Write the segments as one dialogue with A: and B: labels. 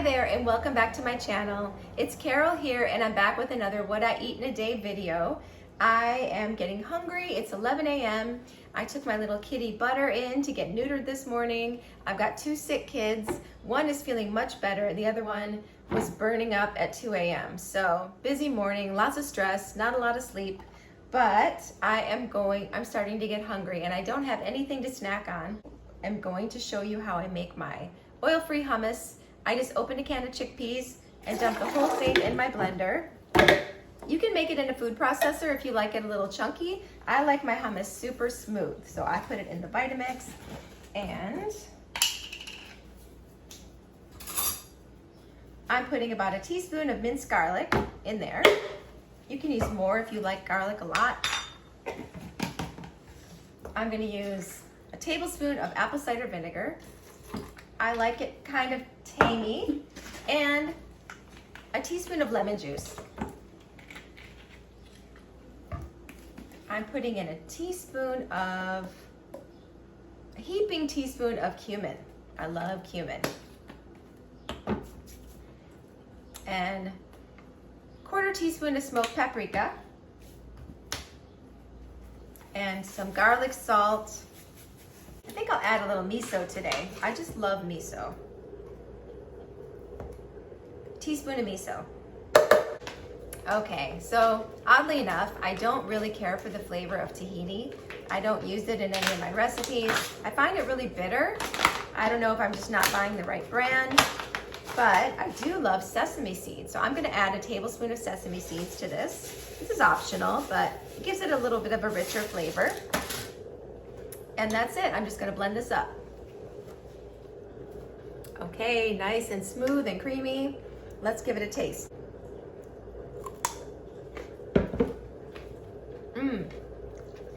A: there and welcome back to my channel. It's Carol here and I'm back with another What I Eat in a Day video. I am getting hungry. It's 11 a.m. I took my little kitty Butter in to get neutered this morning. I've got two sick kids. One is feeling much better. The other one was burning up at 2 a.m. So busy morning, lots of stress, not a lot of sleep, but I'm starting to get hungry and I don't have anything to snack on. I'm going to show you how I make my oil-free hummus. I just opened a can of chickpeas and dumped the whole thing in my blender. You can make it in a food processor if you like it a little chunky. I like my hummus super smooth, so I put it in the Vitamix and I'm putting about a teaspoon of minced garlic in there. You can use more if you like garlic a lot. I'm going to use a tablespoon of apple cider vinegar. I like it kind of tangy, and a teaspoon of lemon juice. I'm putting in a heaping teaspoon of cumin. I love cumin. And quarter teaspoon of smoked paprika. And some garlic salt. I think I'll add a little miso today. I just love miso. Teaspoon of miso. Okay, so oddly enough, I don't really care for the flavor of tahini. I don't use it in any of my recipes. I find it really bitter. I don't know if I'm just not buying the right brand, but I do love sesame seeds. So I'm gonna add a tablespoon of sesame seeds to this. This is optional, but it gives it a little bit of a richer flavor. And that's it. I'm just gonna blend this up. Okay, nice and smooth and creamy. Let's give it a taste.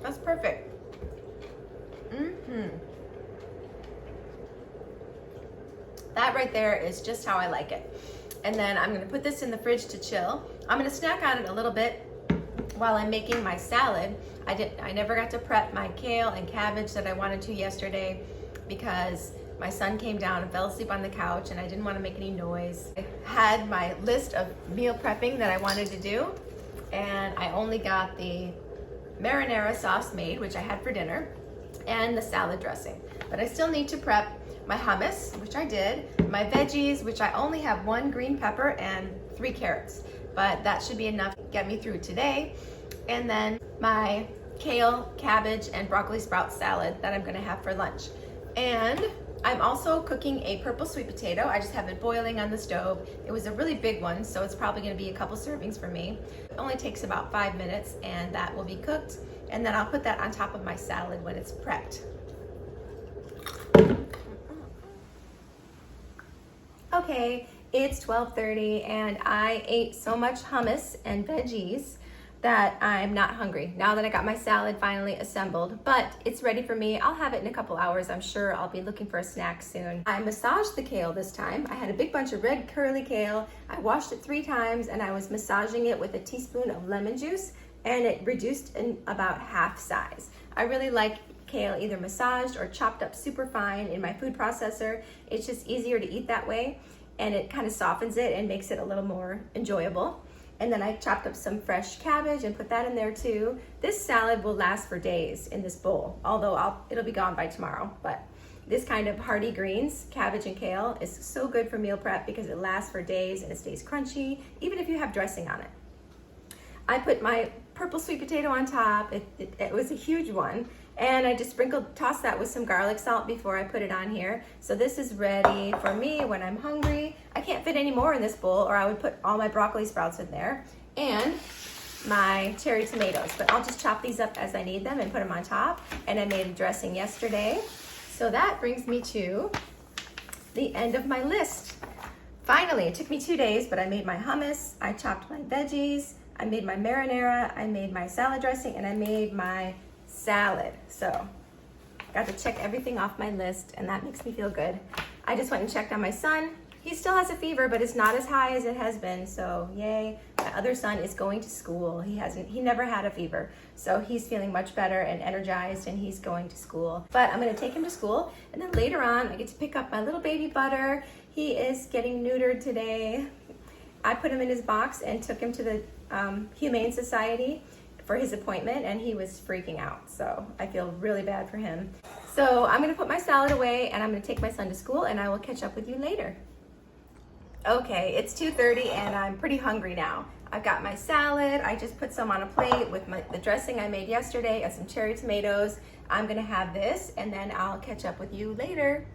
A: That's perfect. That right there is just how I like it. And then I'm gonna put this in the fridge to chill. I'm gonna snack on it a little bit while I'm making my salad. I never got to prep my kale and cabbage that I wanted to yesterday because my son came down and fell asleep on the couch and I didn't want to make any noise. I had my list of meal prepping that I wanted to do, and I only got the marinara sauce made, which I had for dinner, and the salad dressing. But I still need to prep my hummus, which I did, my veggies, which I only have 1 green pepper and 3 carrots, but that should be enough to get me through today. And then my kale, cabbage, and broccoli sprout salad that I'm gonna have for lunch. And I'm also cooking a purple sweet potato. I just have it boiling on the stove. It was a really big one, so it's probably gonna be a couple servings for me. It only takes about 5 minutes and that will be cooked. And then I'll put that on top of my salad when it's prepped. Okay, it's 12:30 and I ate so much hummus and veggies that I'm not hungry now that I got my salad finally assembled, but it's ready for me. I'll have it in a couple hours. I'm sure I'll be looking for a snack soon. I massaged the kale this time. I had a big bunch of red curly kale. I washed it 3 times and I was massaging it with a teaspoon of lemon juice, and it reduced in about half size. I really like kale either massaged or chopped up super fine in my food processor. It's just easier to eat that way, and it kind of softens it and makes it a little more enjoyable. And then I chopped up some fresh cabbage and put that in there too. This salad will last for days in this bowl, although it'll be gone by tomorrow. But this kind of hearty greens, cabbage and kale, is so good for meal prep because it lasts for days and it stays crunchy, even if you have dressing on it. I put my purple sweet potato on top. It was a huge one. And I just tossed that with some garlic salt before I put it on here. So this is ready for me when I'm hungry. I can't fit any more in this bowl or I would put all my broccoli sprouts in there and my cherry tomatoes. But I'll just chop these up as I need them and put them on top. And I made a dressing yesterday. So that brings me to the end of my list. Finally, it took me 2 days, but I made my hummus, I chopped my veggies, I made my marinara, I made my salad dressing, and I made my salad. So got to check everything off my list and that makes me feel good. I just went and checked on my son. He still has a fever, but it's not as high as it has been, so yay. My other son is going to school. He never had a fever, so he's feeling much better and energized, and he's going to school. But I'm gonna take him to school, and then later on, I get to pick up my little baby Butter. He is getting neutered today. I put him in his box and took him to the Humane Society for his appointment, and he was freaking out. So I feel really bad for him. So I'm gonna put my salad away and I'm gonna take my son to school, and I will catch up with you later. Okay, it's 2:30 and I'm pretty hungry now. I've got my salad. I just put some on a plate with the dressing I made yesterday and some cherry tomatoes. I'm gonna have this and then I'll catch up with you later.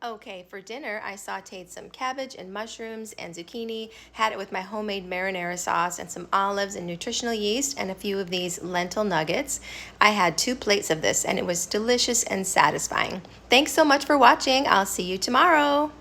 A: Okay, for dinner, I sauteed some cabbage and mushrooms and zucchini, had it with my homemade marinara sauce and some olives and nutritional yeast and a few of these lentil nuggets. I had 2 plates of this and it was delicious and satisfying. Thanks so much for watching. I'll see you tomorrow.